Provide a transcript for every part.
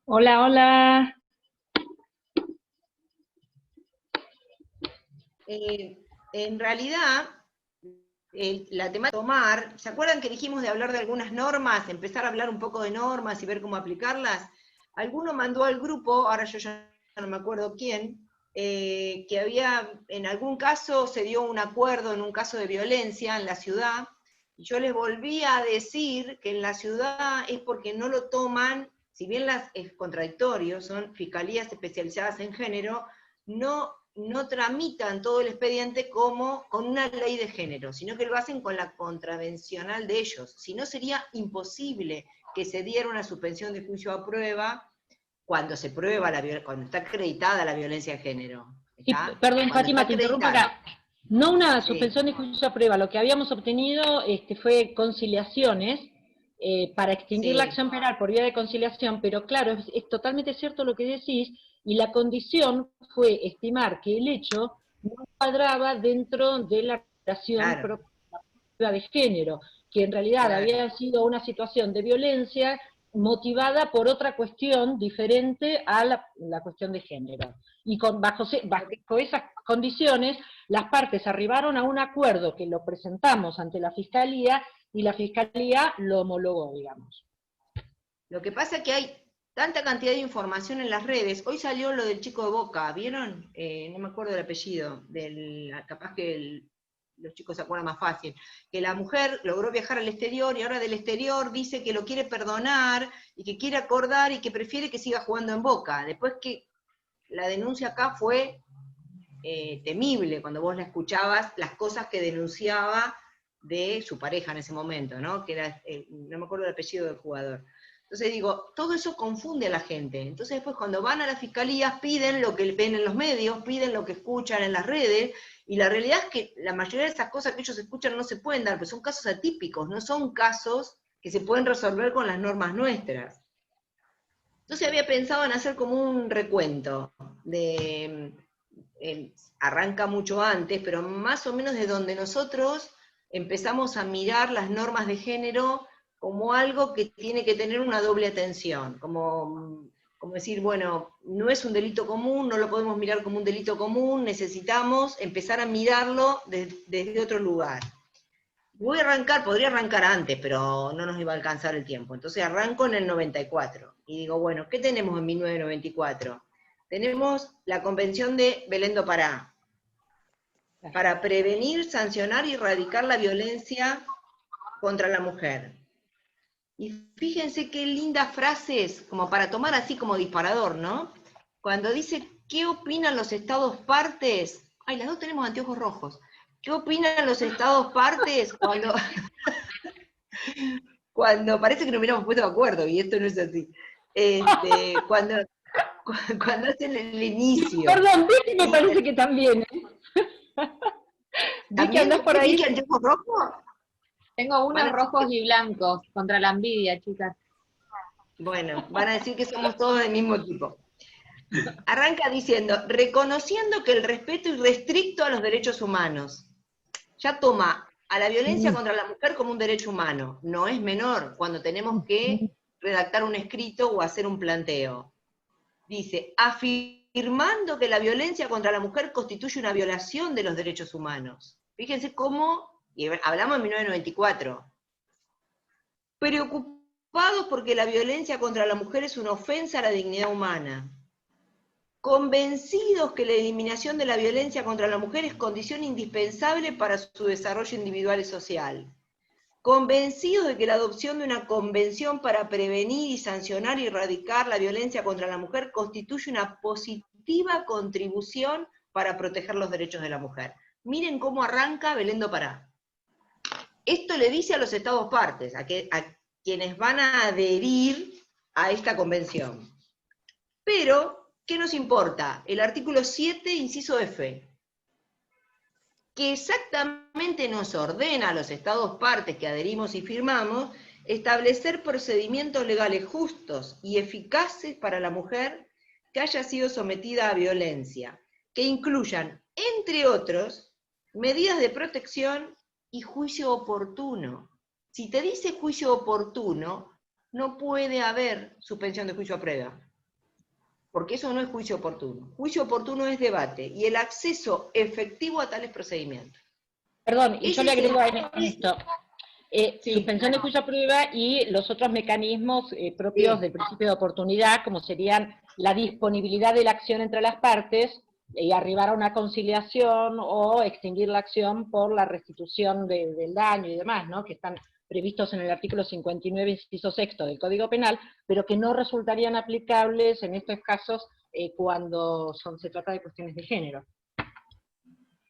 Hola, hola. En realidad, la temática de tomar, ¿se acuerdan que dijimos de hablar de algunas normas, empezar a hablar un poco de normas y ver cómo aplicarlas? Alguno mandó al grupo, ahora yo ya no me acuerdo quién, que había, en algún caso se dio un acuerdo en un caso de violencia en la ciudad, y yo les volví a decir que en la ciudad es porque no lo toman, si bien es contradictorio, son fiscalías especializadas en género, no tramitan todo el expediente como con una ley de género, sino que lo hacen con la contravencional de ellos. Si no, sería imposible que se diera una suspensión de juicio a prueba cuando se prueba cuando está acreditada la violencia de género. Sí, ¿Está? perdón, Cuando está Fátima, te interrumpo acreditada. acá. No una Sí, suspensión de juicio a prueba, lo que habíamos obtenido fue conciliaciones para extinguir la sí, acción penal por vía de conciliación, pero claro, es totalmente cierto lo que decís, y la condición fue estimar que el hecho no encuadraba dentro de la relación claro, de género, que en realidad claro. había sido una situación de violencia motivada por otra cuestión diferente a la cuestión de género. Y bajo esas condiciones, las partes arribaron a un acuerdo que lo presentamos ante la Fiscalía y la Fiscalía lo homologó, digamos. Lo que pasa es que hay tanta cantidad de información en las redes. Hoy salió lo del chico de Boca, ¿vieron? No me acuerdo del apellido, capaz que los chicos se acuerdan más fácil. Que la mujer logró viajar al exterior y ahora del exterior dice que lo quiere perdonar y que quiere acordar y que prefiere que siga jugando en Boca. Después que la denuncia acá fue temible cuando vos la escuchabas, las cosas que denunciaba de su pareja en ese momento, ¿no? Que era, no me acuerdo el apellido del jugador. Entonces digo, todo eso confunde a la gente. Entonces después cuando van a las fiscalías piden lo que ven en los medios, piden lo que escuchan en las redes, y la realidad es que la mayoría de esas cosas que ellos escuchan no se pueden dar, porque son casos atípicos, no son casos que se pueden resolver con las normas nuestras. Entonces había pensado en hacer como un recuento de, arranca mucho antes, pero más o menos de donde nosotros empezamos a mirar las normas de género como algo que tiene que tener una doble atención, como decir, bueno, no es un delito común, no lo podemos mirar como un delito común, necesitamos empezar a mirarlo desde otro lugar. Voy a arrancar, podría arrancar antes, pero no nos iba a alcanzar el tiempo. Entonces arranco en el 94. Y digo, bueno, ¿qué tenemos en 1994? Tenemos la Convención de Belén do Pará, para prevenir, sancionar y erradicar la violencia contra la mujer. Y fíjense qué lindas frases, como para tomar así como disparador, ¿no? Cuando dice, ¿qué opinan los estados partes? Ay, las dos tenemos anteojos rojos. ¿Qué opinan los estados partes cuando parece que nos hubiéramos puesto de acuerdo, y esto no es así? Cuando, cuando hacen el inicio, Perdón, Vicky me dice, parece que también, ¿eh? Vicky, ¿también ¿andás por vi ahí? que anteojos rojos? Tengo Van a unos decir que, rojos y blancos contra la envidia, chicas. bueno, van a decir que somos todos del mismo equipo. Arranca diciendo, reconociendo que el respeto irrestricto a los derechos humanos. Ya toma a la violencia contra la mujer como un derecho humano. No es menor cuando tenemos que redactar un escrito o hacer un planteo. Dice, afirmando que la violencia contra la mujer constituye una violación de los derechos humanos. Fíjense cómo, y hablamos en 1994, preocupados porque la violencia contra la mujer es una ofensa a la dignidad humana, convencidos que la eliminación de la violencia contra la mujer es condición indispensable para su desarrollo individual y social, convencidos de que la adopción de una convención para prevenir y sancionar y erradicar la violencia contra la mujer constituye una positiva contribución para proteger los derechos de la mujer. Miren cómo arranca Belén do Pará. Esto le dice a los estados partes, a quienes van a adherir a esta convención. Pero, ¿qué nos importa? El artículo 7, inciso F, que exactamente nos ordena a los estados partes que adherimos y firmamos establecer procedimientos legales justos y eficaces para la mujer que haya sido sometida a violencia, que incluyan, entre otros, medidas de protección y juicio oportuno. Si te dice juicio oportuno, no puede haber suspensión de juicio a prueba. porque eso no es juicio oportuno. Juicio oportuno es debate, y el acceso efectivo a tales procedimientos. Perdón, y yo le agrego en esto, Sí. suspensión de cuya prueba y los otros mecanismos propios Sí. del principio de oportunidad, como serían la disponibilidad de la acción entre las partes, y arribar a una conciliación o extinguir la acción por la restitución del daño y demás, ¿no? Que están previstos en el artículo 59, inciso sexto del Código Penal, pero que no resultarían aplicables en estos casos cuando se trata de cuestiones de género.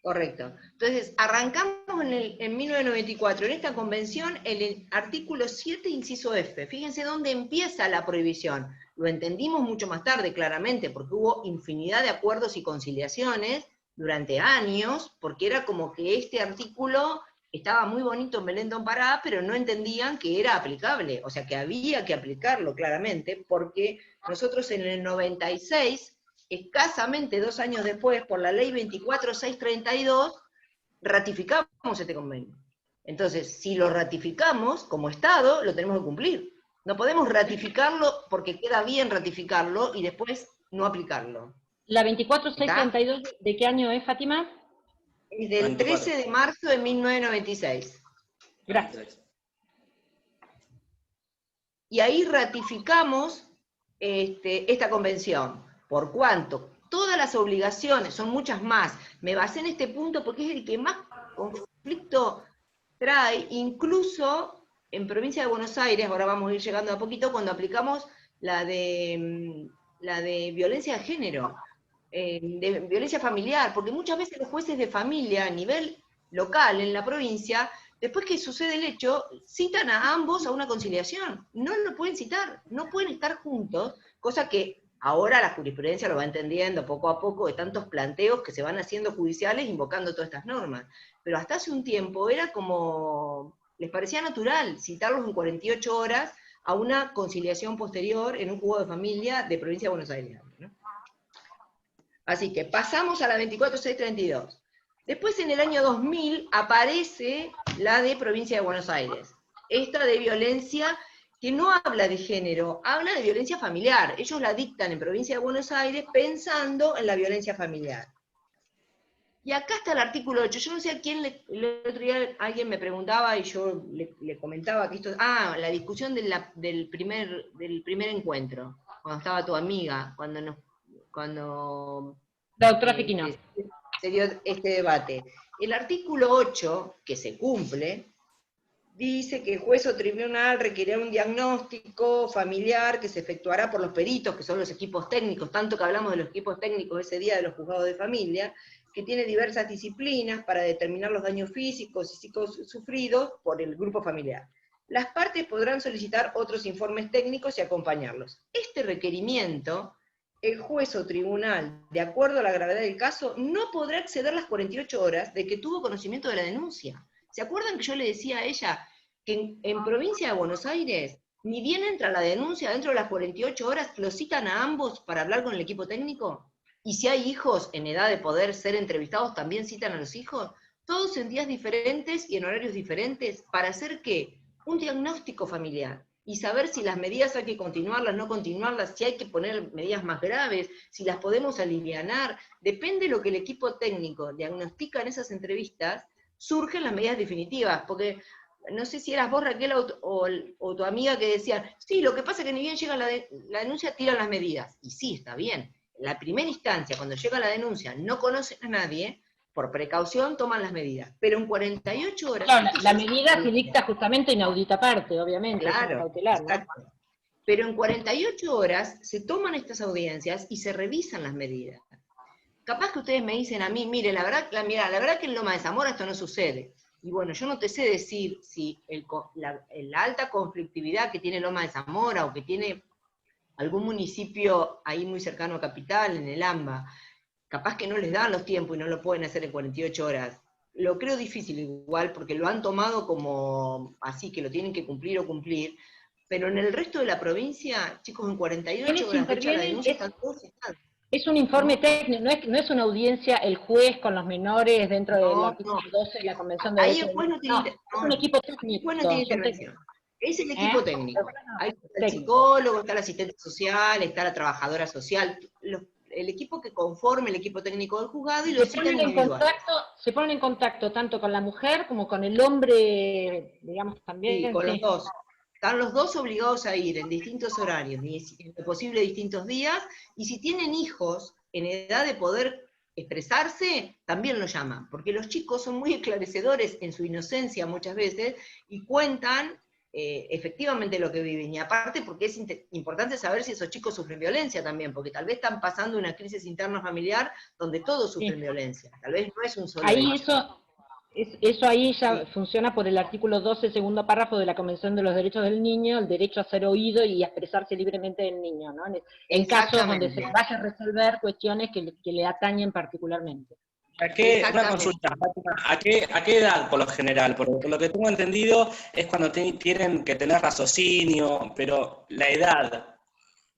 Correcto. Entonces, arrancamos en 1994, en esta convención, el artículo 7, inciso F. Fíjense dónde empieza la prohibición. Lo entendimos mucho más tarde, claramente, porque hubo infinidad de acuerdos y conciliaciones durante años, porque era como que este artículo estaba muy bonito en Belén do Pará, pero no entendían que era aplicable, o sea que había que aplicarlo claramente, porque nosotros en el 96, escasamente 2 años después, por la ley 24632, ratificamos este convenio. Entonces, si lo ratificamos como Estado, lo tenemos que cumplir. No podemos ratificarlo porque queda bien ratificarlo y después no aplicarlo. ¿La 24632 de qué año es, Fátima? Es del 13 de marzo de 1996. Gracias. Y ahí ratificamos esta convención. ¿Por cuánto? Todas las obligaciones, son muchas más. Me basé en este punto porque es el que más conflicto trae, incluso en provincia de Buenos Aires, ahora vamos a ir llegando a poquito, cuando aplicamos la de violencia de género, de violencia familiar, porque muchas veces los jueces de familia a nivel local en la provincia, después que sucede el hecho, citan a ambos a una conciliación. No lo pueden citar, no pueden estar juntos, cosa que ahora la jurisprudencia lo va entendiendo poco a poco de tantos planteos que se van haciendo judiciales invocando todas estas normas. Pero hasta hace un tiempo era como, les parecía natural citarlos en 48 horas a una conciliación posterior en un juzgado de familia de provincia de Buenos Aires, ¿no? Así que pasamos a la 24632. Después en el año 2000 aparece la de provincia de Buenos Aires. Esta de violencia que no habla de género, habla de violencia familiar. Ellos la dictan en provincia de Buenos Aires pensando en la violencia familiar. Y acá está el artículo 8. Yo no sé a quién el otro día alguien me preguntaba y yo le comentaba que esto... la discusión del primer encuentro, cuando estaba tu amiga, cuando La doctora Fiquino. se dio este debate. El artículo 8, que se cumple, dice que el juez o tribunal requerirá un diagnóstico familiar que se efectuará por los peritos, que son los equipos técnicos, tanto que hablamos de los equipos técnicos ese día de los juzgados de familia, que tiene diversas disciplinas para determinar los daños físicos y psíquicos sufridos por el grupo familiar. Las partes podrán solicitar otros informes técnicos y acompañarlos. Este requerimiento, el juez o tribunal, de acuerdo a la gravedad del caso, no podrá exceder las 48 horas de que tuvo conocimiento de la denuncia. ¿Se acuerdan que yo le decía a ella que en provincia de Buenos Aires, ni bien entra la denuncia, dentro de las 48 horas, lo citan a ambos para hablar con el equipo técnico? Y si hay hijos en edad de poder ser entrevistados, también citan a los hijos, todos en días diferentes y en horarios diferentes, ¿para hacer qué? Un diagnóstico familiar, y saber si las medidas hay que continuarlas, no continuarlas, si hay que poner medidas más graves, si las podemos alivianar, depende de lo que el equipo técnico diagnostica en esas entrevistas, surgen las medidas definitivas, porque no sé si eras vos, Raquel, o tu amiga que decían, sí, lo que pasa es que ni bien llega la denuncia, tiran las medidas, y sí, está bien. La primera instancia, cuando llega la denuncia, no conocen a nadie, por precaución toman las medidas, pero en 48 horas... Claro, la medida se dicta justamente inaudita parte, obviamente, claro, es cautelar, ¿no? exacto. Pero en 48 horas se toman estas audiencias y se revisan las medidas. Capaz que ustedes me dicen a mí, mire, la verdad que en Loma de Zamora esto no sucede. Y bueno, yo no te sé decir si la alta conflictividad que tiene Loma de Zamora o que tiene algún municipio ahí muy cercano a Capital, en el AMBA, capaz que no les dan los tiempos y no lo pueden hacer en 48 horas. Lo creo difícil igual, porque lo han tomado como así, que lo tienen que cumplir o cumplir, pero en el resto de la provincia, chicos, en 48 horas fecha la denuncia están todos citados. Es un informe técnico, no es una audiencia el juez con los menores dentro del artículo 12 de la Convención de Ahí Derechos el juez no Humanos. tiene, Es un equipo técnico. el juez no tiene intervención. Es el equipo técnico. Bueno, Ahí está el técnico. psicólogo, está el asistente social, está la trabajadora social, el equipo que conforme el equipo técnico del juzgado y lo citan individual. Se ponen en contacto tanto con la mujer como con el hombre, digamos, Sí, también, con los sí. dos. Están los dos obligados a ir en distintos horarios, en lo posible distintos días, y si tienen hijos en edad de poder expresarse, también lo llaman, porque los chicos son muy esclarecedores en su inocencia muchas veces, y cuentan efectivamente lo que viven, y aparte porque es importante saber si esos chicos sufren violencia también, porque tal vez están pasando una crisis interna familiar donde todos sufren Sí. violencia, tal vez no es un solo Ahí hecho. eso ahí ya Sí, funciona por el artículo 12, segundo párrafo de la Convención de los Derechos del Niño, el derecho a ser oído y a expresarse libremente del niño, ¿no? En casos donde se exactamente, vaya a resolver cuestiones que le atañen particularmente. Una exactamente. consulta, Fátima, ¿a qué edad por lo general? Porque por lo que tengo entendido es cuando tienen que tener raciocinio, pero la edad,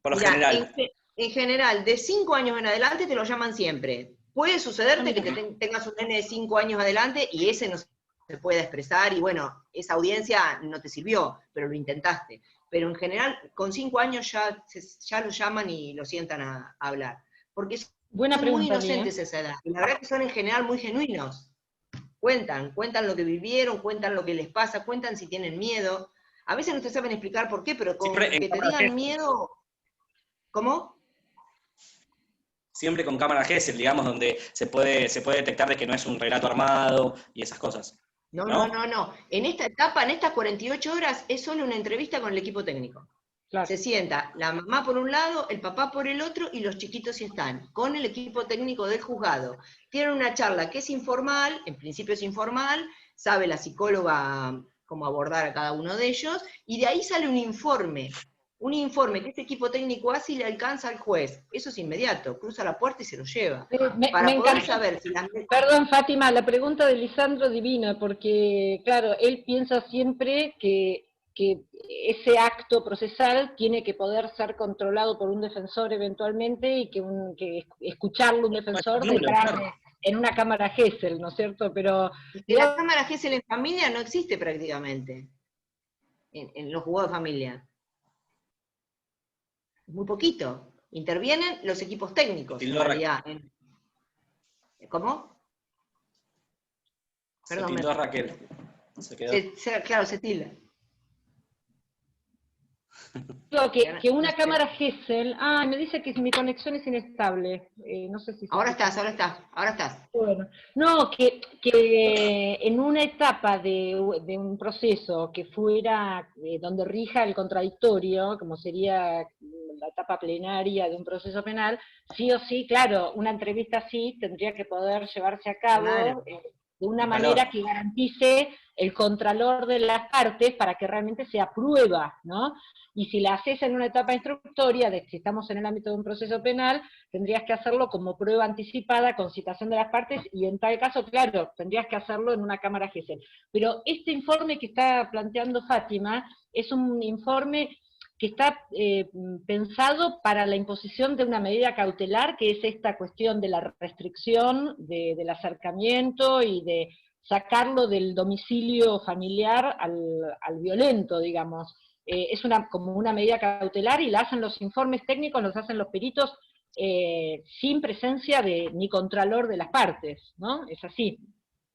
por lo Mira, general. en general, de 5 años en adelante te lo llaman siempre. Puede Ah, sucederte que mira. tengas un nene de 5 años adelante y ese no se pueda expresar y bueno, esa audiencia no te sirvió, pero lo intentaste. Pero en general, con 5 años ya lo llaman y lo sientan a hablar. Porque Buena son muy pregunta, Lía. inocentes a esa edad. Y la verdad que son en general muy genuinos. Cuentan lo que vivieron, cuentan lo que les pasa, cuentan si tienen miedo. A veces no te saben explicar por qué, pero con Siempre en que te cámara digan Gesell, miedo. ¿Cómo? siempre con cámara Gesell, digamos, donde se puede detectar de que no es un relato armado y esas cosas. No, no, ¿No? no, no. En esta etapa, en estas 48 horas, es solo una entrevista con el equipo técnico. Claro. Se sienta la mamá por un lado, el papá por el otro, y los chiquitos sí están, con el equipo técnico del juzgado. Tienen una charla que es informal, en principio es informal, sabe la psicóloga cómo abordar a cada uno de ellos, y de ahí sale un informe que este equipo técnico hace y le alcanza al juez. Eso es inmediato, cruza la puerta y se lo lleva. Me Para poder encantó. saber si las... Perdón, Fátima, la pregunta de Lisandro divina, porque, claro, él piensa siempre que ese acto procesal tiene que poder ser controlado por un defensor eventualmente y que escucharlo un defensor Número, detrás claro. en una cámara Gesell, ¿no es cierto? Pero, Es que la digamos, cámara Gesell en familia no existe prácticamente, en los juzgados de familia. Muy poquito. Intervienen los equipos técnicos, en Tildó realidad. ¿Cómo? Se Perdón, tildó a Raquel. Se quedó. claro, se tilda. que una cámara Gesell, me dice que mi conexión es inestable, no sé si se Ahora escucha. estás, ahora estás, ahora estás. Bueno, no, que en una etapa de un proceso que fuera donde rija el contradictorio, como sería la etapa plenaria de un proceso penal, sí o sí, claro, una entrevista así tendría que poder llevarse a cabo Claro. de una En manera calor. que garantice el contralor de las partes para que realmente sea prueba, ¿no? Y si la haces en una etapa instructoria, de que si estamos en el ámbito de un proceso penal, tendrías que hacerlo como prueba anticipada con citación de las partes y en tal caso, claro, tendrías que hacerlo en una cámara Gesell. Pero este informe que está planteando Fátima es un informe que está pensado para la imposición de una medida cautelar, que es esta cuestión de la restricción del acercamiento y de sacarlo del domicilio familiar al violento, digamos. Es como una medida cautelar y la hacen los informes técnicos, los hacen los peritos, sin presencia de ni contralor de las partes, ¿no? Es así.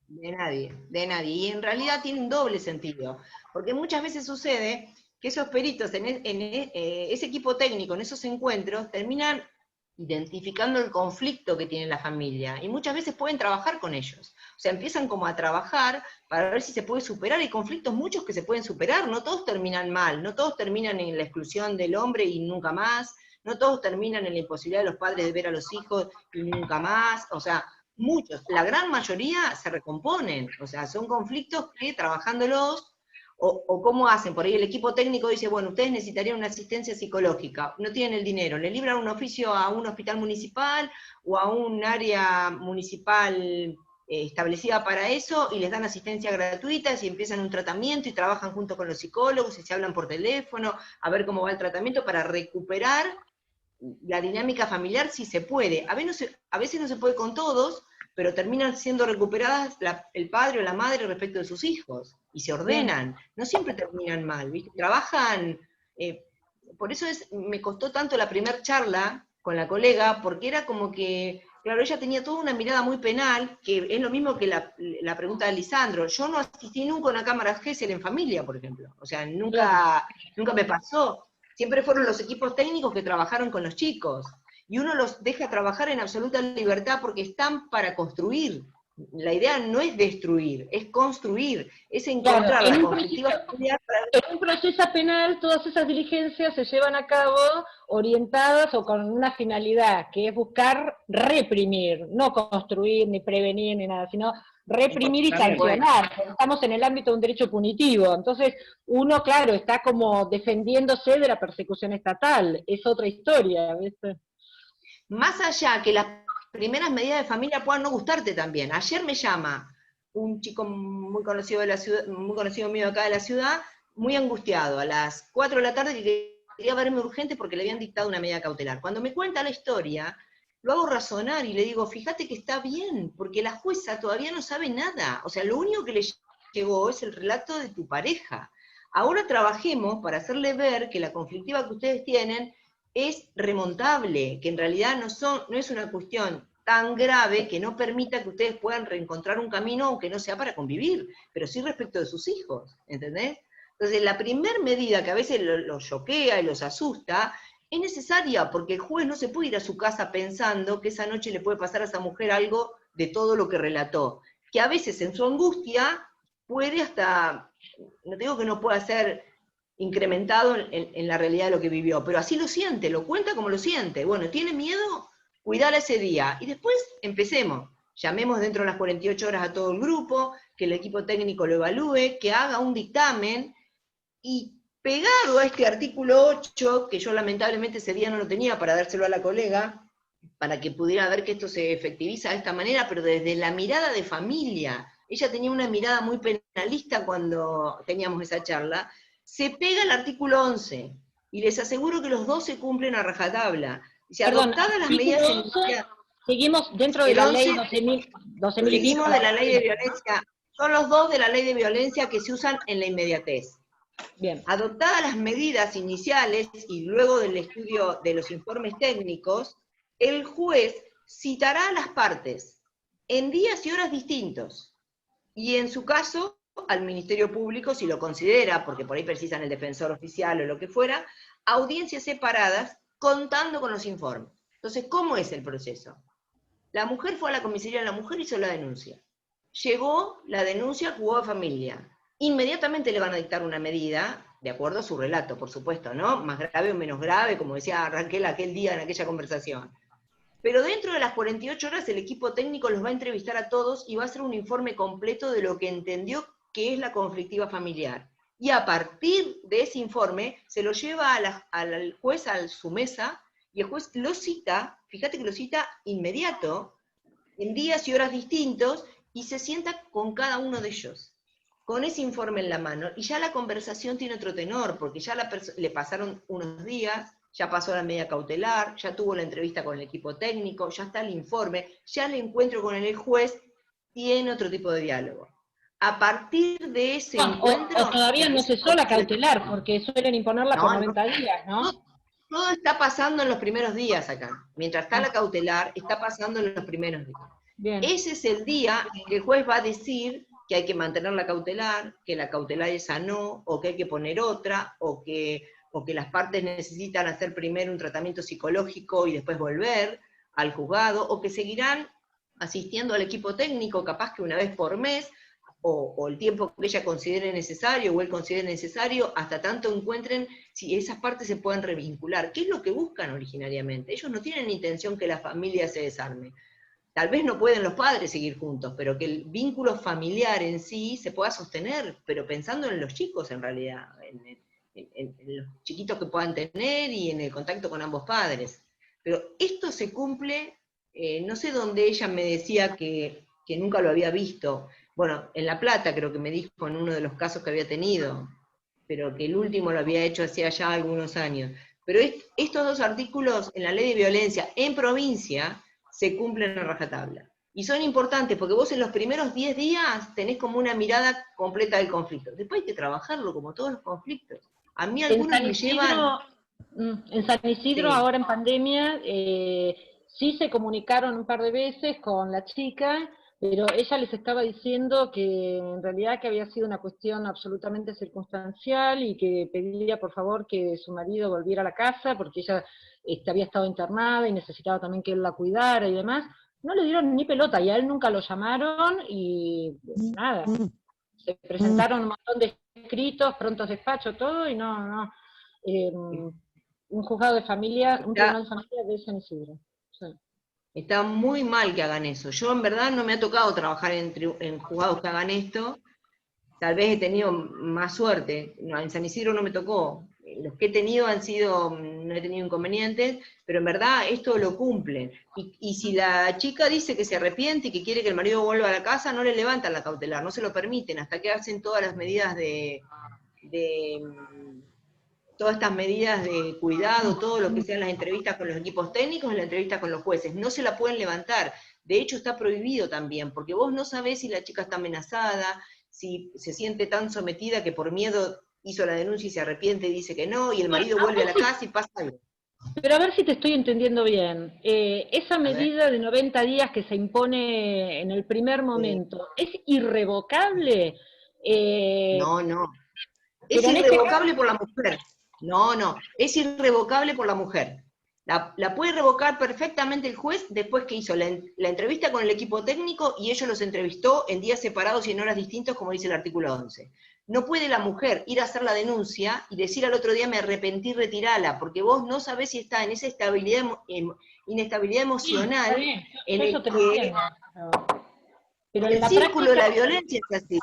De nadie, de nadie. Y en realidad tiene un doble sentido, porque muchas veces sucede que esos peritos ese equipo técnico, en esos encuentros, terminan identificando el conflicto que tiene la familia, y muchas veces pueden trabajar con ellos. O sea, empiezan como a trabajar para ver si se puede superar. Hay conflictos muchos que se pueden superar, no todos terminan mal, no todos terminan en la exclusión del hombre y nunca más, no todos terminan en la imposibilidad de los padres de ver a los hijos y nunca más, o sea, muchos, la gran mayoría se recomponen, o sea, son conflictos que trabajándolos, o cómo hacen, por ahí el equipo técnico dice, bueno, ustedes necesitarían una asistencia psicológica, no tienen el dinero, le libran un oficio a un hospital municipal o a un área municipal establecida para eso, y les dan asistencia gratuita, y empiezan un tratamiento y trabajan junto con los psicólogos y se hablan por teléfono, a ver cómo va el tratamiento para recuperar la dinámica familiar si se puede. A veces no se puede con todos, pero terminan siendo recuperadas el padre o la madre respecto de sus hijos, y se ordenan, no siempre terminan mal, ¿viste? Trabajan, por eso me costó tanto la primera charla con la colega, porque era como que, claro, ella tenía toda una mirada muy penal, que es lo mismo que la pregunta de Lisandro. Yo no asistí nunca a una cámara Gesell en familia, por ejemplo, o sea, nunca me pasó. Siempre fueron los equipos técnicos que trabajaron con los chicos, y uno los deja trabajar en absoluta libertad porque están para construir. La idea no es destruir, es construir, es encontrar Claro, la conflictiva familiar para... En un proceso penal todas esas diligencias se llevan a cabo orientadas o con una finalidad, que es buscar reprimir, no construir, ni prevenir, ni nada, sino reprimir y sancionar. Estamos en el ámbito de un derecho punitivo, entonces uno, claro, está como defendiéndose de la persecución estatal, es otra historia, ¿viste? Más allá que las primeras medidas de familia puedan no gustarte también. Ayer me llama un chico muy conocido de la ciudad, muy conocido mío acá de la ciudad, muy angustiado, a las 4 de la tarde, que quería verme urgente porque le habían dictado una medida cautelar. Cuando me cuenta la historia, lo hago razonar y le digo, fíjate que está bien, porque la jueza todavía no sabe nada. O sea, lo único que le llegó es el relato de tu pareja. Ahora trabajemos para hacerle ver que la conflictiva que ustedes tienen es remontable, que en realidad no es una cuestión tan grave que no permita que ustedes puedan reencontrar un camino, aunque no sea para convivir, pero sí respecto de sus hijos, ¿entendés? Entonces, la primera medida que a veces los choquea y los asusta, es necesaria, porque el juez no se puede ir a su casa pensando que esa noche le puede pasar a esa mujer algo de todo lo que relató, que a veces en su angustia puede hasta, no digo que no pueda ser incrementado en la realidad de lo que vivió, pero así lo siente, lo cuenta como lo siente. Bueno, ¿tiene miedo? Cuidar ese día. Y después empecemos. Llamemos dentro de las 48 horas a todo el grupo, que el equipo técnico lo evalúe, que haga un dictamen, y pegado a este artículo 8, que yo lamentablemente ese día no lo tenía para dárselo a la colega, para que pudiera ver que esto se efectiviza de esta manera, pero desde la mirada de familia. Ella tenía una mirada muy penalista cuando teníamos esa charla. Se pega el artículo 11, y les aseguro que los dos se cumplen a rajatabla. Si adoptadas las medidas iniciales, seguimos dentro de la ley 12.000 seguimos de la ley de violencia, son los dos de la ley de violencia que se usan en la inmediatez. Bien. Adoptadas las medidas iniciales y luego del estudio de los informes técnicos, el juez citará a las partes en días y horas distintos, y en su caso al Ministerio Público, si lo considera, porque por ahí precisan el defensor oficial o lo que fuera, audiencias separadas contando con los informes. Entonces, ¿cómo es el proceso? La mujer fue a la comisaría de la mujer y hizo la denuncia. Llegó la denuncia, jugó a familia. Inmediatamente le van a dictar una medida, de acuerdo a su relato, por supuesto, ¿no? Más grave o menos grave, como decía Raquel aquel día en aquella conversación. Pero dentro de las 48 horas el equipo técnico los va a entrevistar a todos y va a hacer un informe completo de lo que entendió que es la conflictiva familiar. Y a partir de ese informe se lo lleva al juez a su mesa, y el juez lo cita, fíjate que lo cita inmediato, en días y horas distintos, y se sienta con cada uno de ellos, con ese informe en la mano, y ya la conversación tiene otro tenor, porque ya le pasaron unos días, ya pasó la medida cautelar, ya tuvo la entrevista con el equipo técnico, ya está el informe, ya el encuentro con el juez tiene otro tipo de diálogo. A partir de ese encuentro... O todavía no cesó la cautelar, porque suelen imponerla por 90 días, ¿no? Todo está pasando en los primeros días acá. Mientras está la cautelar, está pasando en los primeros días. Bien. Ese es el día en que el juez va a decir que hay que mantener la cautelar, que la cautelar esa no, o que hay que poner otra, o que las partes necesitan hacer primero un tratamiento psicológico y después volver al juzgado, o que seguirán asistiendo al equipo técnico, capaz que una vez por mes, o el tiempo que ella considere necesario, o él considere necesario, hasta tanto encuentren si esas partes se pueden revincular. ¿Qué es lo que buscan originariamente? Ellos no tienen intención que la familia se desarme. Tal vez no pueden los padres seguir juntos, pero que el vínculo familiar en sí se pueda sostener, pero pensando en los chicos en realidad, en los chiquitos que puedan tener y en el contacto con ambos padres. Pero esto se cumple, no sé dónde ella me decía que nunca lo había visto. Bueno, en La Plata creo que me dijo en uno de los casos que había tenido, pero que el último lo había hecho hacía ya algunos años. Pero estos dos artículos en la ley de violencia en provincia se cumplen a rajatabla. Y son importantes porque vos en los primeros 10 días tenés como una mirada completa del conflicto. Después hay que trabajarlo como todos los conflictos. A mí En algunos San me llevan... En San Isidro, Sí. ahora en pandemia, sí se comunicaron un par de veces con la chica, pero ella les estaba diciendo que en realidad que había sido una cuestión absolutamente circunstancial y que pedía por favor que su marido volviera a la casa porque ella había estado internada y necesitaba también que él la cuidara y demás. No le dieron ni pelota y a él nunca lo llamaron y nada, se presentaron un montón de escritos, prontos despachos, todo, y no. Un juzgado de familia, un Está, tribunal de familia de San Isidro. Sí. está muy mal que hagan eso. Yo en verdad no me ha tocado trabajar en juzgados que hagan esto. Tal vez he tenido más suerte. No, en San Isidro no me tocó. Los que he tenido no he tenido inconvenientes, pero en verdad esto lo cumplen. Y si la chica dice que se arrepiente y que quiere que el marido vuelva a la casa, no le levantan la cautelar, no se lo permiten, hasta que hacen todas las medidas todas estas medidas de cuidado, todo lo que sean las entrevistas con los equipos técnicos y la entrevista con los jueces. No se la pueden levantar. De hecho, está prohibido también, porque vos no sabés si la chica está amenazada, si se siente tan sometida que por miedo hizo la denuncia y se arrepiente y dice que no, y el marido vuelve a la casa y pasa algo. Pero a ver si te estoy entendiendo bien. Esa A ver. medida de 90 días que se impone en el primer momento, ¿es irrevocable? No, no. Es Pero en este caso, irrevocable por la mujer. No, es irrevocable por la mujer. La puede revocar perfectamente el juez después que hizo la entrevista con el equipo técnico y ellos los entrevistó en días separados y en horas distintas, como dice el artículo 11. No puede la mujer ir a hacer la denuncia y decir al otro día me arrepentí, retirala, porque vos no sabés si está en esa inestabilidad emocional en eso el te lo que entiendo. Pero en el la círculo de la práctica, violencia es así.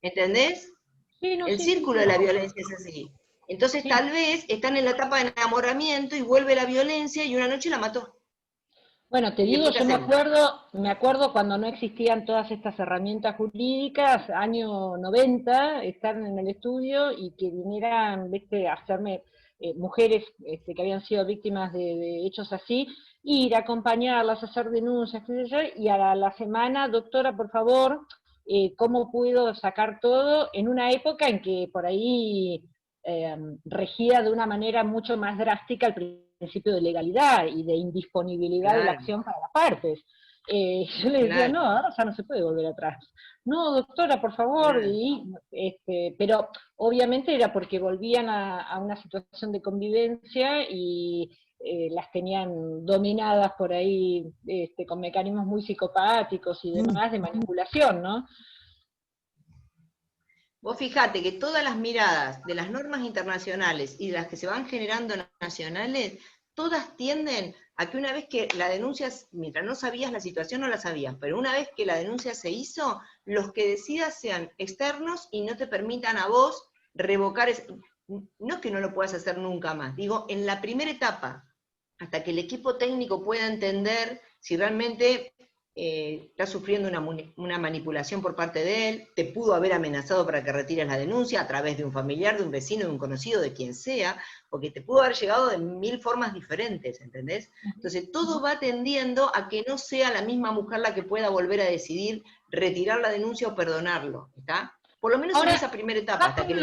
¿Entendés? sí, no, El sí, círculo de la violencia es así. Entonces sí. tal vez están en la etapa de enamoramiento y vuelve la violencia y una noche la mató. Bueno, te ¿Y digo, después qué yo hacemos? me acuerdo cuando no existían todas estas herramientas jurídicas, año 90, estar en el estudio y que vinieran, viste, a hacerme mujeres que habían sido víctimas de hechos así, ir a acompañarlas, hacer denuncias, qué sé yo, y a la semana, doctora, por favor, ¿cómo puedo sacar todo? En una época en que por ahí regía de una manera mucho más drástica el principio de legalidad y de indisponibilidad de la Claro, acción para las partes. Yo le decía, claro, no, ahora ya no se puede volver atrás. No, doctora, por favor, claro. pero obviamente era porque volvían a una situación de convivencia y las tenían dominadas por ahí con mecanismos muy psicopáticos y demás de manipulación, ¿no? Vos fijate que todas las miradas de las normas internacionales y de las que se van generando nacionales, todas tienden a que una vez que la denuncia, mientras no sabías la situación no la sabías, pero una vez que la denuncia se hizo, los que decidas sean externos y no te permitan a vos revocar, no es que no lo puedas hacer nunca más, digo, en la primera etapa, hasta que el equipo técnico pueda entender si realmente está sufriendo una manipulación por parte de él, te pudo haber amenazado para que retires la denuncia a través de un familiar, de un vecino, de un conocido, de quien sea, porque te pudo haber llegado de 1000 formas diferentes, ¿entendés? Entonces todo va tendiendo a que no sea la misma mujer la que pueda volver a decidir retirar la denuncia o perdonarlo, ¿está? Por lo menos en Ahora, esa primera etapa, hasta que... no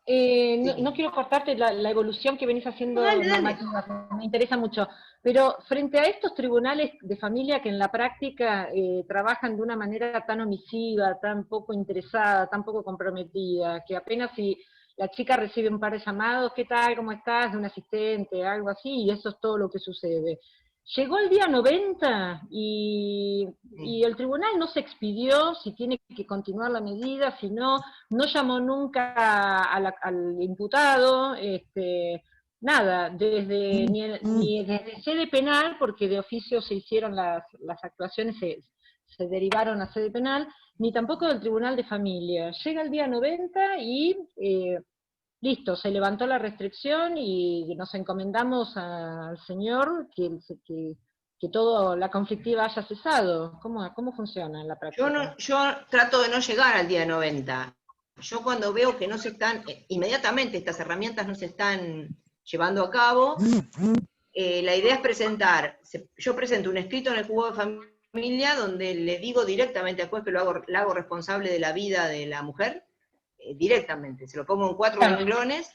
Sí. quiero cortarte la evolución que venís No, haciendo dale, dale. normativa, que me interesa mucho, pero frente a estos tribunales de familia que en la práctica trabajan de una manera tan omisiva, tan poco interesada, tan poco comprometida, que apenas si la chica recibe un par de llamados, ¿qué tal, cómo estás?, de un asistente, algo así, y eso es todo lo que sucede. Llegó el día 90 y el tribunal no se expidió si tiene que continuar la medida, si no, no llamó nunca al imputado, nada, ni desde sede penal, porque de oficio se hicieron las actuaciones, se derivaron a sede penal, ni tampoco del tribunal de familia. Llega el día 90 y listo, se levantó la restricción y nos encomendamos al Señor que toda la conflictiva haya cesado. ¿Cómo funciona en la práctica? Yo trato de no llegar al día 90. Yo cuando veo que no se están, inmediatamente estas herramientas no se están llevando a cabo, la idea es presentar, yo presento un escrito en el juzgado de familia donde le digo directamente al juez que la hago responsable de la vida de la mujer, directamente, se lo pongo en 4 renglones,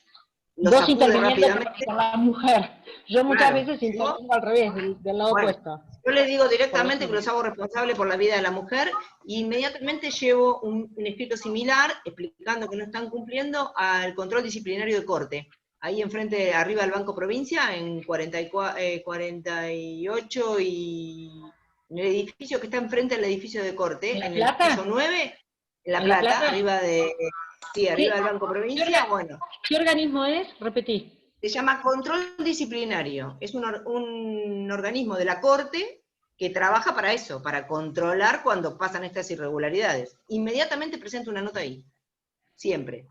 lo Vos sacude interviniendo rápidamente. por la mujer. Yo muchas Claro, veces ¿no? intervengo al revés, del lado Bueno, opuesto. yo les digo directamente Por que los los hago responsable por la vida de la mujer, e inmediatamente llevo un escrito similar, explicando que no están cumpliendo, al control disciplinario de corte. Ahí enfrente, arriba del Banco Provincia, en 48 y... en el edificio que está enfrente del edificio de corte, ¿En La en el Plata? piso 9, en La ¿En La Plata, Plata? arriba de... Sí, arriba del Banco ¿Qué, Provincia, bueno. ¿Qué organismo es? Repetí. Se llama control disciplinario. Es un organismo de la Corte que trabaja para eso, para controlar cuando pasan estas irregularidades. Inmediatamente presenta una nota ahí. Siempre.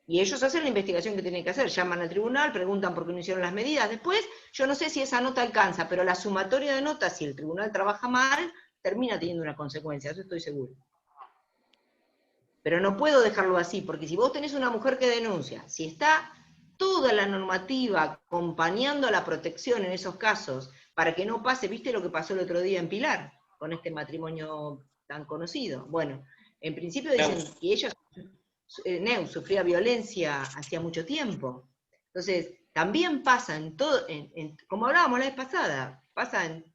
Y ellos hacen la investigación que tienen que hacer. Llaman al tribunal, preguntan por qué no hicieron las medidas. Después, yo no sé si esa nota alcanza, pero la sumatoria de notas, si el tribunal trabaja mal, termina teniendo una consecuencia. Eso estoy seguro. Pero no puedo dejarlo así, porque si vos tenés una mujer que denuncia, si está toda la normativa acompañando a la protección en esos casos, para que no pase, ¿viste lo que pasó el otro día en Pilar, con este matrimonio tan conocido? Bueno, en principio dicen que ella, Neus, sufría violencia hacía mucho tiempo. Entonces, también pasa en todo, como hablábamos la vez pasada, pasa en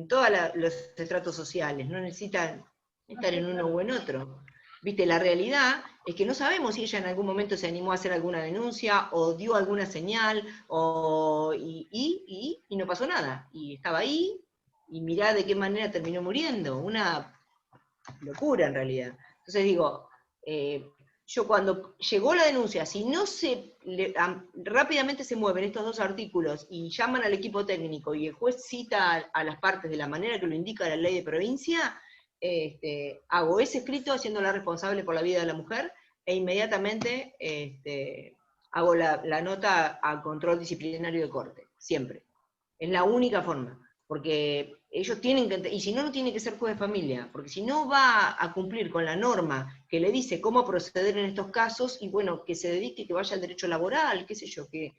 todos los estratos sociales, no necesitan estar en uno o en otro. Viste, la realidad es que no sabemos si ella en algún momento se animó a hacer alguna denuncia, o dio alguna señal, y no pasó nada. Y estaba ahí, y mirá de qué manera terminó muriendo. Una locura en realidad. Entonces digo, yo cuando llegó la denuncia, si no rápidamente se mueven estos 2 artículos y llaman al equipo técnico y el juez cita a las partes de la manera que lo indica la ley de provincia, hago ese escrito haciéndola responsable por la vida de la mujer, e inmediatamente hago la nota al control disciplinario de corte, siempre. Es la única forma, porque ellos tienen que, y si no, no tiene que ser juez de familia, porque si no va a cumplir con la norma que le dice cómo proceder en estos casos, y bueno, que se dedique, que vaya al derecho laboral, qué sé yo, que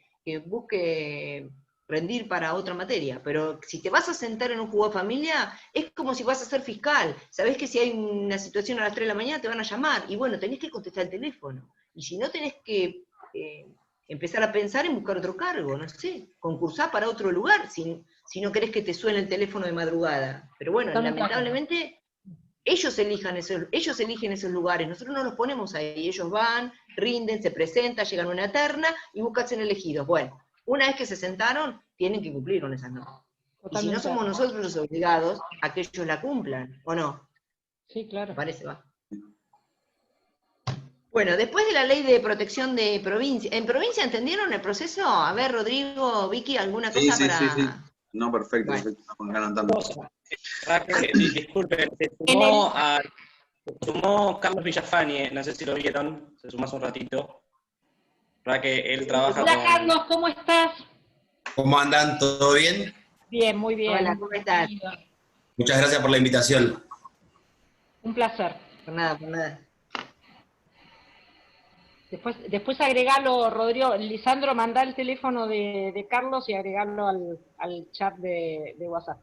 busque rendir para otra materia. Pero si te vas a sentar en un juzgado de familia, es como si vas a ser fiscal. Sabés que si hay una situación a las 3 de la mañana te van a llamar, y bueno, tenés que contestar el teléfono. Y si no, tenés que empezar a pensar en buscar otro cargo, no sé, concursar para otro lugar, si no querés que te suene el teléfono de madrugada. Pero bueno, lamentablemente, ellos eligen esos lugares, nosotros no los ponemos ahí, ellos van, rinden, se presentan, llegan a una terna y buscan ser elegidos. Bueno, una vez que se sentaron, tienen que cumplir con esas normas. Y si no, somos nosotros los obligados a que ellos la cumplan, ¿o no? Sí, claro. Me parece, va. Bueno, después de la ley de protección de provincia, ¿en provincia entendieron el proceso? A ver, Rodrigo, Vicky, ¿alguna cosa para...? Sí. No, perfecto, Bueno. perfecto, estamos ganando tanto. Disculpen, se sumó Carlos Villafañe, no sé si lo vieron, se sumó hace un ratito. Que él trabaja Hola, con... Carlos, ¿cómo estás? ¿Cómo andan? ¿Todo bien? Bien, muy bien. Hola, ¿cómo estás? Muchas gracias por la invitación. Un placer. Por nada. Después agregalo, Rodrigo, Lisandro, mandá el teléfono de Carlos y agregalo al chat de WhatsApp.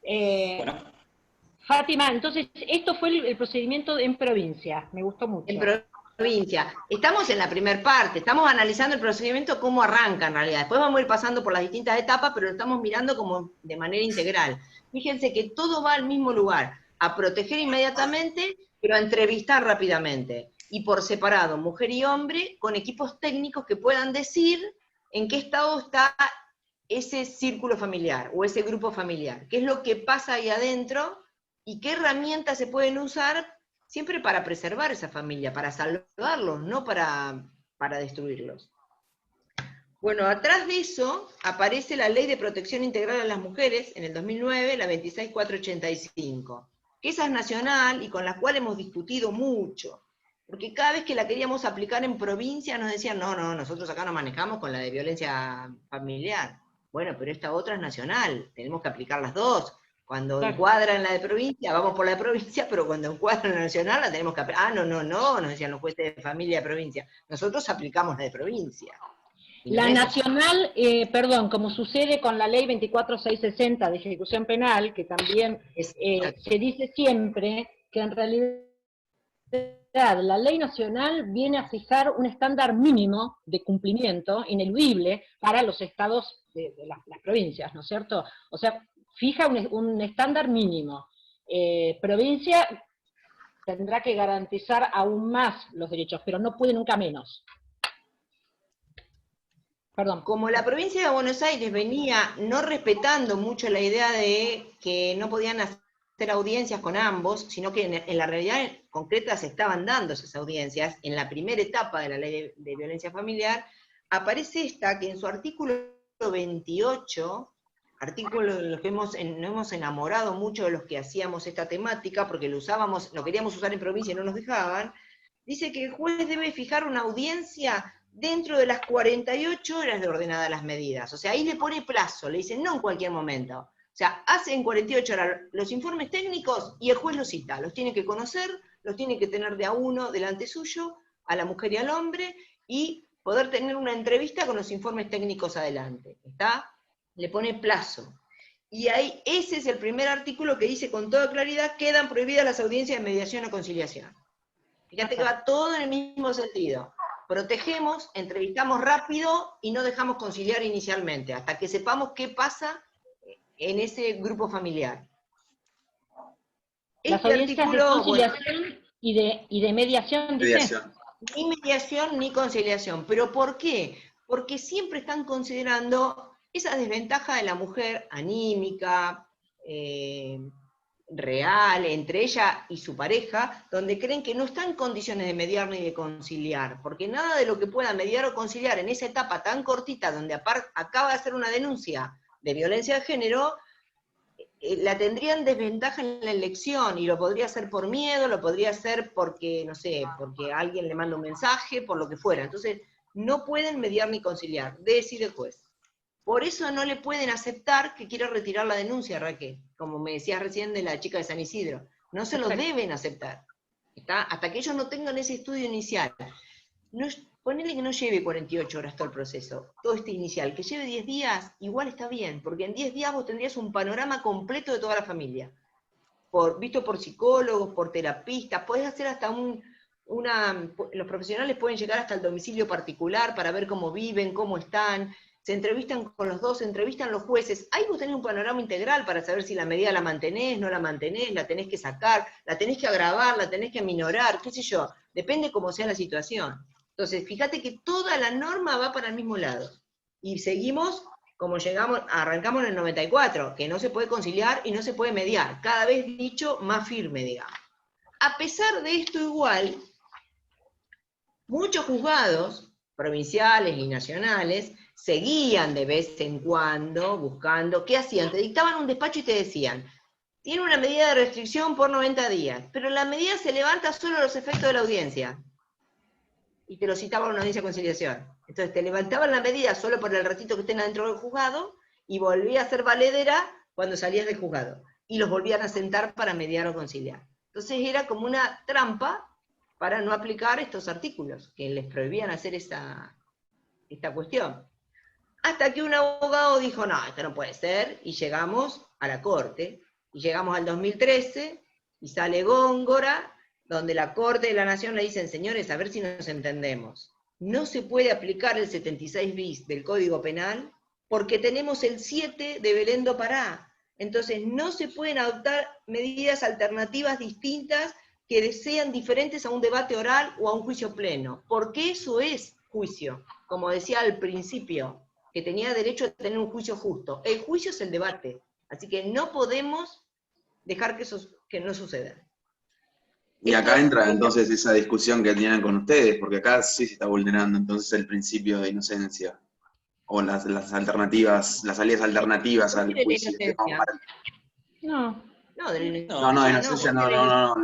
Bueno. Fátima, entonces, esto fue el procedimiento en provincia, me gustó mucho. En provincia. Estamos en la primer parte, estamos analizando el procedimiento, cómo arranca en realidad. Después vamos a ir pasando por las distintas etapas, pero lo estamos mirando como de manera integral. Fíjense que todo va al mismo lugar, a proteger inmediatamente, pero a entrevistar rápidamente. Y por separado, mujer y hombre, con equipos técnicos que puedan decir en qué estado está ese círculo familiar, o ese grupo familiar. Qué es lo que pasa ahí adentro, y qué herramientas se pueden usar siempre para preservar esa familia, para salvarlos, no para destruirlos. Bueno, atrás de eso aparece la Ley de Protección Integral a las Mujeres, en el 2009, la 26485, que esa es nacional y con la cual hemos discutido mucho, porque cada vez que la queríamos aplicar en provincia nos decían, no, nosotros acá nos manejamos con la de violencia familiar. Bueno, pero esta otra es nacional, tenemos que aplicar las dos. Cuando encuadran la de provincia, vamos por la de provincia, pero cuando encuadran la nacional la tenemos que aplicar. Ah, no, nos decían los jueces de familia de provincia. Nosotros aplicamos la de provincia. La nacional, perdón, como sucede con la ley 24660 de ejecución penal, que también se dice siempre que en realidad la ley nacional viene a fijar un estándar mínimo de cumplimiento ineludible para los estados de las provincias, ¿no es cierto? O sea, fija un estándar mínimo. Provincia tendrá que garantizar aún más los derechos, pero no puede nunca menos. Perdón. Como la provincia de Buenos Aires venía no respetando mucho la idea de que no podían hacer audiencias con ambos, sino que en la realidad concreta se estaban dando esas audiencias, en la primera etapa de la ley de violencia familiar, aparece esta que en su artículo 28, artículo de los que nos hemos enamorado mucho de los que hacíamos esta temática, porque lo queríamos usar en provincia y no nos dejaban, dice que el juez debe fijar una audiencia dentro de las 48 horas de ordenadas las medidas. O sea, ahí le pone plazo, le dicen no en cualquier momento. O sea, hace en 48 horas los informes técnicos y el juez los cita. Los tiene que conocer, los tiene que tener de a uno delante suyo, a la mujer y al hombre, y poder tener una entrevista con los informes técnicos adelante. ¿Está? Le pone plazo. Y ahí, ese es el primer artículo que dice con toda claridad, quedan prohibidas las audiencias de mediación o conciliación. Fíjate que va todo en el mismo sentido. Protegemos, entrevistamos rápido y no dejamos conciliar inicialmente, hasta que sepamos qué pasa en ese grupo familiar. Las audiencias de conciliación y de mediación, dice. Ni mediación ni conciliación. ¿Pero por qué? Porque siempre están considerando esa desventaja de la mujer anímica, real, entre ella y su pareja, donde creen que no está en condiciones de mediar ni de conciliar, porque nada de lo que pueda mediar o conciliar en esa etapa tan cortita, donde acaba de hacer una denuncia de violencia de género, la tendrían desventaja en la elección, y lo podría hacer por miedo, lo podría hacer porque, no sé, porque alguien le manda un mensaje, por lo que fuera. Entonces, no pueden mediar ni conciliar, decide el juez. Por eso no le pueden aceptar que quiera retirar la denuncia, Raquel, como me decías recién de la chica de San Isidro. No se lo deben aceptar. ¿Está? Hasta que ellos no tengan ese estudio inicial. Ponele que no lleve 48 horas todo el proceso, todo este inicial, que lleve 10 días, igual está bien, porque en 10 días vos tendrías un panorama completo de toda la familia. Visto por psicólogos, por terapistas, podés hacer hasta los profesionales pueden llegar hasta el domicilio particular para ver cómo viven, cómo están, se entrevistan con los dos, se entrevistan los jueces. Ahí vos tenés un panorama integral para saber si la medida la mantenés, no la mantenés, la tenés que sacar, la tenés que agravar, la tenés que aminorar, qué sé yo, depende cómo sea la situación. Entonces, fíjate que toda la norma va para el mismo lado. Y seguimos como arrancamos en el 94, que no se puede conciliar y no se puede mediar, cada vez dicho más firme, digamos. A pesar de esto igual, muchos juzgados, provinciales y nacionales, seguían de vez en cuando buscando, ¿qué hacían? Te dictaban un despacho y te decían, tiene una medida de restricción por 90 días, pero la medida se levanta solo a los efectos de la audiencia. Y te lo citaban una audiencia de conciliación. Entonces te levantaban la medida solo por el ratito que estén adentro del juzgado, y volvía a ser valedera cuando salías del juzgado. Y los volvían a sentar para mediar o conciliar. Entonces era como una trampa para no aplicar estos artículos, que les prohibían hacer esta cuestión. Hasta que un abogado dijo, no, esto no puede ser, y llegamos a la Corte, y llegamos al 2013, y sale Góngora, donde la Corte de la Nación le dicen, señores, a ver si nos entendemos. No se puede aplicar el 76 bis del Código Penal, porque tenemos el 7 de Belén do Pará. Entonces no se pueden adoptar medidas alternativas distintas que sean diferentes a un debate oral o a un juicio pleno, porque eso es juicio, como decía al principio, que tenía derecho a tener un juicio justo. El juicio es el debate, así que no podemos dejar que no suceda. Y acá entra entonces esa discusión que tienen con ustedes, porque acá sí se está vulnerando entonces el principio de inocencia, o las alternativas, las salidas alternativas al juicio. De inocencia no,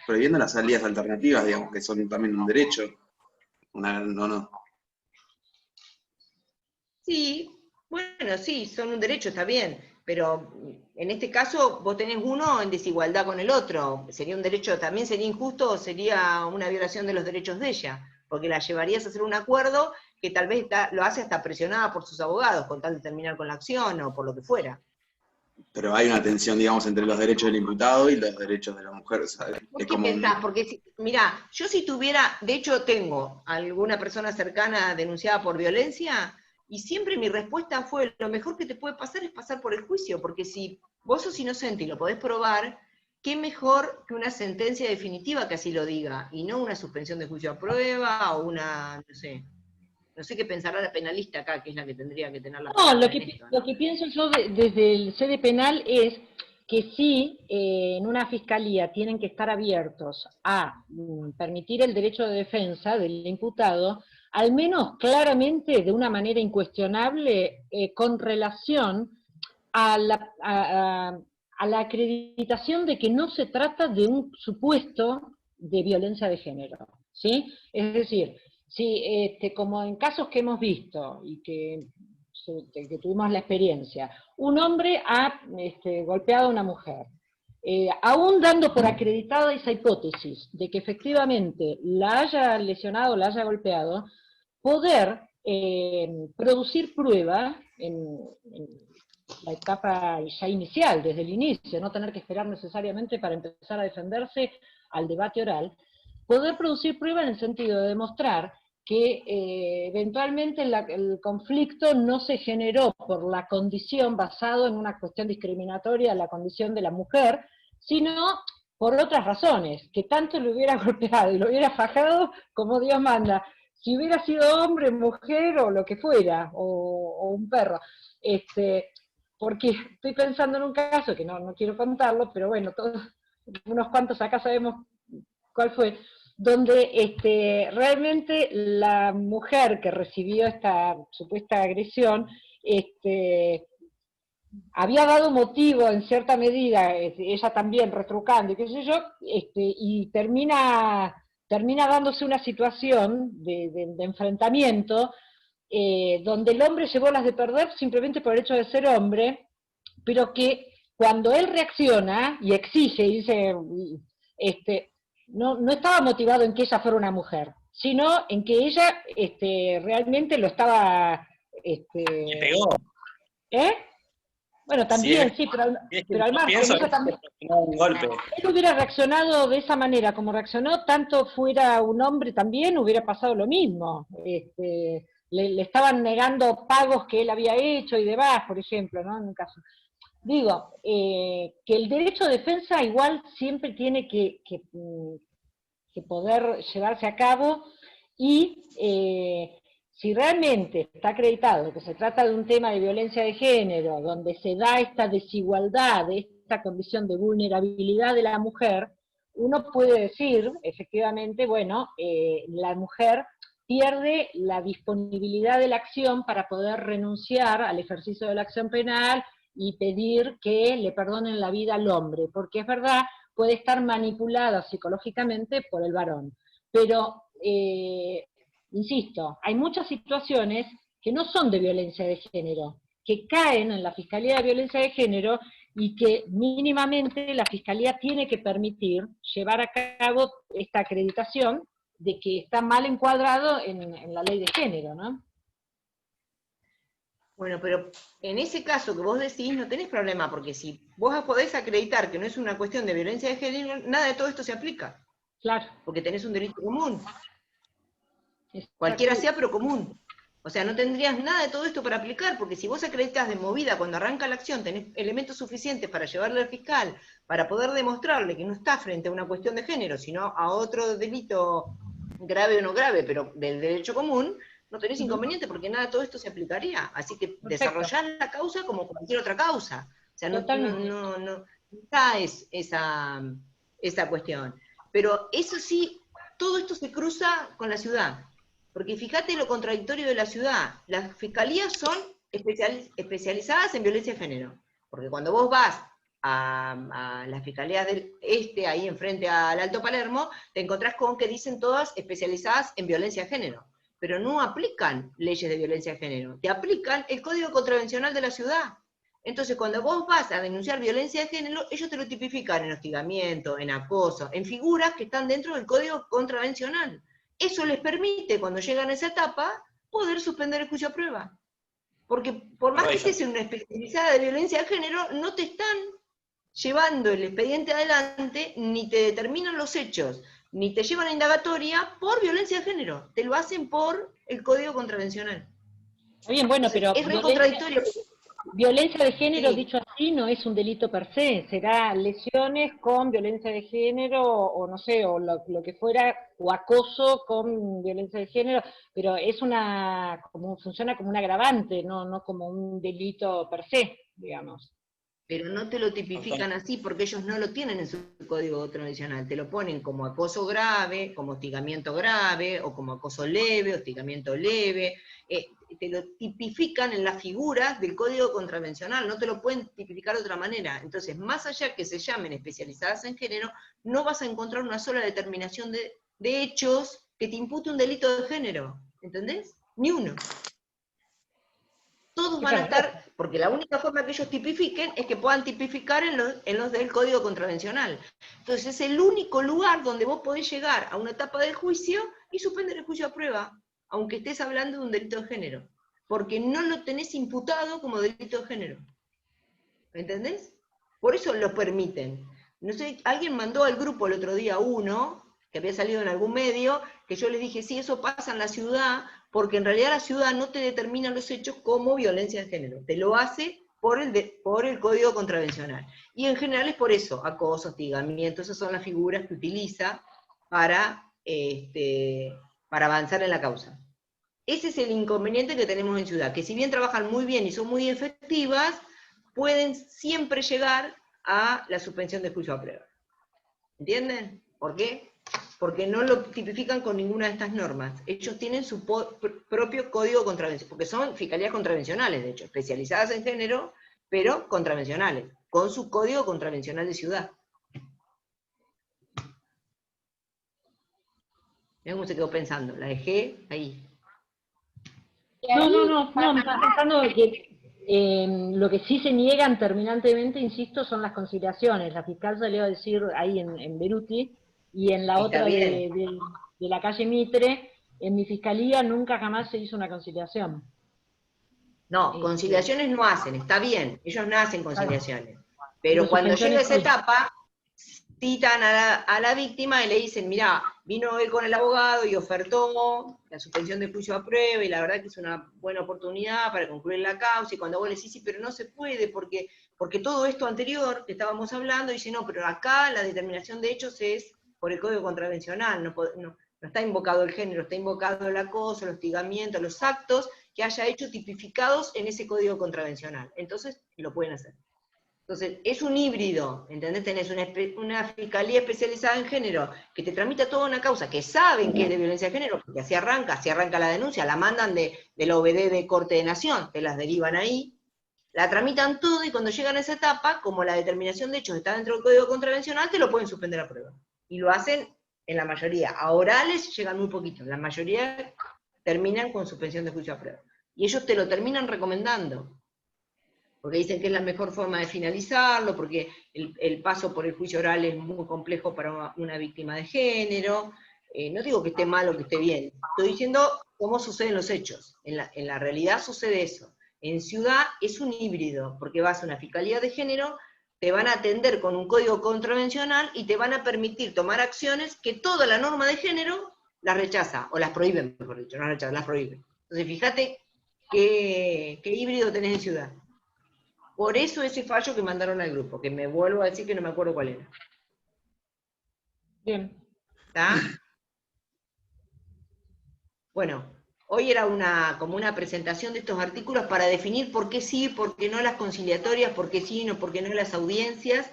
prohibiendo las salidas alternativas, digamos, que son también un derecho. No. Sí, bueno, sí, son un derecho, está bien, pero en este caso vos tenés uno en desigualdad con el otro. Sería un derecho, también sería injusto, o sería una violación de los derechos de ella, porque la llevarías a hacer un acuerdo que tal vez lo hace hasta presionada por sus abogados, con tal de terminar con la acción o por lo que fuera. Pero hay una tensión, digamos, entre los derechos del imputado y los derechos de la mujer, ¿sabes? ¿Por qué pensás? Porque, mirá, yo si tuviera, de hecho tengo alguna persona cercana denunciada por violencia, y siempre mi respuesta fue, lo mejor que te puede pasar es pasar por el juicio, porque si vos sos inocente y lo podés probar, qué mejor que una sentencia definitiva que así lo diga, y no una suspensión de juicio a prueba, o una, no sé qué pensará la penalista acá, que es la que tendría que tener la No, palabra lo en que, esto, lo ¿no? que pienso yo desde el sede penal es que sí, en una fiscalía tienen que estar abiertos a permitir el derecho de defensa del imputado, al menos claramente, de una manera incuestionable, con relación a la acreditación de que no se trata de un supuesto de violencia de género, ¿sí? Es decir, si, como en casos que hemos visto y que tuvimos la experiencia, un hombre ha golpeado a una mujer, aún dando por acreditada esa hipótesis de que efectivamente la haya lesionado, la haya golpeado, poder producir prueba en la etapa ya inicial, desde el inicio, no tener que esperar necesariamente para empezar a defenderse al debate oral, poder producir prueba en el sentido de demostrar que eventualmente el conflicto no se generó por la condición, basado en una cuestión discriminatoria de la condición de la mujer, sino por otras razones, que tanto le hubiera golpeado y lo hubiera fajado como Dios manda, si hubiera sido hombre, mujer o lo que fuera, o un perro. Porque estoy pensando en un caso, que no quiero contarlo, pero bueno, todos, unos cuantos acá sabemos cuál fue, donde realmente la mujer que recibió esta supuesta agresión, había dado motivo en cierta medida, ella también retrucando y qué sé yo, y termina dándose una situación de enfrentamiento, donde el hombre llevó las de perder simplemente por el hecho de ser hombre, pero que cuando él reacciona y exige y dice, no estaba motivado en que ella fuera una mujer, sino en que ella realmente lo estaba... ¿Le pegó? ¿Eh? Bueno, también, Si sí, es que pero al yo margen, pienso ella que también... no un golpe. Él hubiera reaccionado de esa manera, como reaccionó, tanto fuera un hombre también, hubiera pasado lo mismo. Le estaban negando pagos que él había hecho y demás, por ejemplo, ¿no? En un caso. Digo, que el derecho de defensa igual siempre tiene que poder llevarse a cabo, y si realmente está acreditado que se trata de un tema de violencia de género, donde se da esta desigualdad, esta condición de vulnerabilidad de la mujer, uno puede decir, efectivamente, bueno, la mujer pierde la disponibilidad de la acción para poder renunciar al ejercicio de la acción penal y pedir que le perdonen la vida al hombre, porque es verdad, puede estar manipulada psicológicamente por el varón. Pero, insisto, hay muchas situaciones que no son de violencia de género, que caen en la Fiscalía de Violencia de Género y que mínimamente la Fiscalía tiene que permitir llevar a cabo esta acreditación de que está mal encuadrado en la ley de género, ¿no? Bueno, pero en ese caso que vos decís no tenés problema, porque si vos podés acreditar que no es una cuestión de violencia de género, nada de todo esto se aplica. Claro. Porque tenés un derecho común. Cualquiera sea, pero común. O sea, no tendrías nada de todo esto para aplicar, porque si vos acreditas de movida cuando arranca la acción, tenés elementos suficientes para llevarle al fiscal, para poder demostrarle que no está frente a una cuestión de género, sino a otro delito grave o no grave, pero del derecho común, no tenés inconveniente, porque nada de todo esto se aplicaría. Así que desarrollar la causa como cualquier otra causa. O sea, no está esa cuestión. Pero eso sí, todo esto se cruza con la ciudad. Porque fíjate lo contradictorio de la ciudad. Las fiscalías son especializadas en violencia de género. Porque cuando vos vas a las fiscalías del este, ahí enfrente al Alto Palermo, te encontrás con que dicen todas especializadas en violencia de género. Pero no aplican leyes de violencia de género. Te aplican el Código Contravencional de la ciudad. Entonces, cuando vos vas a denunciar violencia de género, ellos te lo tipifican en hostigamiento, en acoso, en figuras que están dentro del Código Contravencional. Eso les permite, cuando llegan a esa etapa, poder suspender el juicio a prueba. Porque por más que estés en una especializada de violencia de género, no te están llevando el expediente adelante, ni te determinan los hechos, ni te llevan a indagatoria por violencia de género. Te lo hacen por el Código Contravencional. Bien, bueno, pero Es re contradictorio. violencia de género, Sí. dicho así, no es un delito per se, será lesiones con violencia de género, o no sé, o lo que fuera, o acoso con violencia de género, pero es funciona como un agravante, no como un delito per se, digamos. Pero no te lo tipifican así porque ellos no lo tienen en su código tradicional, te lo ponen como acoso grave, como hostigamiento grave, o como acoso leve, hostigamiento leve, te lo tipifican en las figuras del código contravencional, no te lo pueden tipificar de otra manera. Entonces, más allá que se llamen especializadas en género, no vas a encontrar una sola determinación de hechos que te impute un delito de género, ¿entendés? Ni uno. Todos van a estar, porque la única forma que ellos tipifiquen es que puedan tipificar en los del Código Contravencional. Entonces es el único lugar donde vos podés llegar a una etapa del juicio y suspender el juicio a prueba, aunque estés hablando de un delito de género, porque no lo tenés imputado como delito de género. ¿Me entendés? Por eso lo permiten. No sé, alguien mandó al grupo el otro día uno, que había salido en algún medio, que yo les dije, sí, eso pasa en la ciudad, porque en realidad la ciudad no te determina los hechos como violencia de género, te lo hace por el Código Contravencional. Y en general es por eso, acoso, hostigamiento, esas son las figuras que utiliza para avanzar en la causa. Ese es el inconveniente que tenemos en ciudad, que si bien trabajan muy bien y son muy efectivas, pueden siempre llegar a la suspensión de juicio a prueba. ¿Entienden? ¿Por qué? Porque no lo tipifican con ninguna de estas normas. Ellos tienen su propio código contravencional, porque son fiscalías contravencionales, de hecho, especializadas en género, pero contravencionales, con su código contravencional de ciudad. Mirá cómo se quedó pensando, la dejé ahí. No, me estaba pensando que lo que sí se niegan terminantemente, insisto, son las conciliaciones. La fiscal salió a decir ahí en Beruti, y en la Está otra bien. de la calle Mitre, en mi fiscalía nunca jamás se hizo una conciliación. No, conciliaciones no hacen, está bien, ellos no hacen conciliaciones. Pero Pero cuando llega esa suspensiones sí. etapa, citan a la víctima y le dicen, mirá, vino él con el abogado y ofertó la suspensión de juicio a prueba, y la verdad que es una buena oportunidad para concluir la causa, y cuando vos le decís, sí, pero no se puede, porque todo esto anterior que estábamos hablando, dice, no, pero acá la determinación de hechos es por el Código Contravencional, no está invocado el género, está invocado el acoso, el hostigamiento, los actos que haya hecho tipificados en ese Código Contravencional. Entonces, lo pueden hacer. Entonces, es un híbrido, ¿entendés? Tenés una fiscalía especializada en género que te tramita toda una causa que saben que es de violencia de género, porque así arranca la denuncia, la mandan de la OBD de Corte de Nación, te las derivan ahí, la tramitan todo, y cuando llegan a esa etapa, como la determinación de hechos está dentro del Código Contravencional, te lo pueden suspender a prueba. Y lo hacen en la mayoría. A orales llegan muy poquito, la mayoría terminan con suspensión de juicio a prueba. Y ellos te lo terminan recomendando, porque dicen que es la mejor forma de finalizarlo, porque el paso por el juicio oral es muy complejo para una víctima de género. No digo que esté mal o que esté bien, estoy diciendo cómo suceden los hechos. En la realidad sucede eso. En ciudad es un híbrido, porque vas a una fiscalía de género, te van a atender con un código contravencional y te van a permitir tomar acciones que toda la norma de género las rechaza, o las prohíben, mejor dicho, no las rechaza, las prohíben. Entonces fíjate qué híbrido tenés en ciudad. Por eso ese fallo que mandaron al grupo, que me vuelvo a decir que no me acuerdo cuál era. Bien. ¿Está? Bueno, hoy era como una presentación de estos artículos para definir por qué sí, por qué no las conciliatorias, por qué sí, por qué no las audiencias.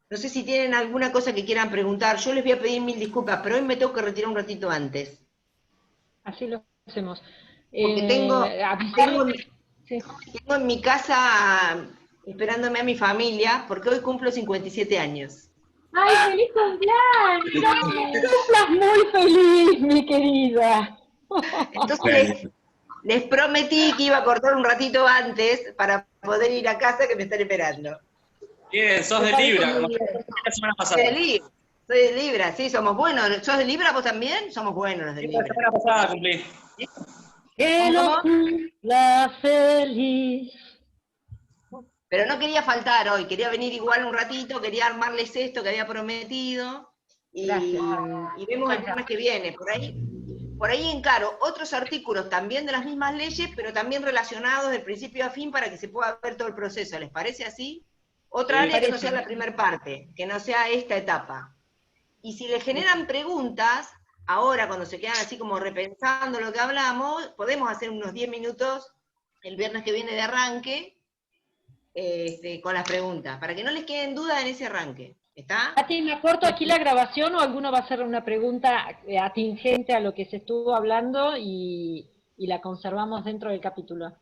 No sé si tienen alguna cosa que quieran preguntar. Yo les voy a pedir 1000 disculpas, pero hoy me tengo que retirar un ratito antes. Así lo hacemos. Porque tengo en mi casa esperándome a mi familia, porque hoy cumplo 57 años. ¡Ay, feliz cumpleaños! Estás muy feliz, mi querida. Entonces, les prometí que iba a cortar un ratito antes para poder ir a casa, que me están esperando. Bien, sos de Libra, como la semana pasada. Soy de Libra, sí, somos buenos. ¿Sos de Libra vos también? Somos buenos los de La Libra. semana pasada cumplí. Que lo cumpla feliz. Pero no quería faltar hoy, quería venir igual un ratito, quería armarles esto que había prometido, y vemos el viernes que viene. Por ahí encaro otros artículos también de las mismas leyes, pero también relacionados del principio a fin para que se pueda ver todo el proceso. ¿Les parece así? Otra área que no sea la primera parte, que no sea esta etapa. Y si les generan preguntas, ahora cuando se quedan así como repensando lo que hablamos, podemos hacer unos 10 minutos el viernes que viene de arranque, con las preguntas, para que no les queden dudas en ese arranque. ¿Está? Pati, ¿me corto aquí la grabación o alguno va a hacer una pregunta atingente a lo que se estuvo hablando y la conservamos dentro del capítulo?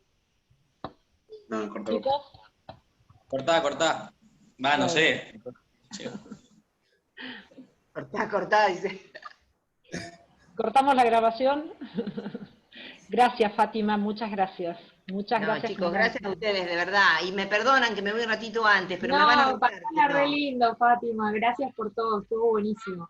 No, cortó. ¿Chicos? Cortá. Va, no sé. Cortá, dice. ¿Cortamos la grabación? Gracias, Fátima, muchas gracias. Muchas gracias. Chicos, gracias a ustedes, de verdad. Y me perdonan que me voy un ratito antes, pero me van a No, pasala re lindo, Fátima. Gracias por todo, estuvo buenísimo.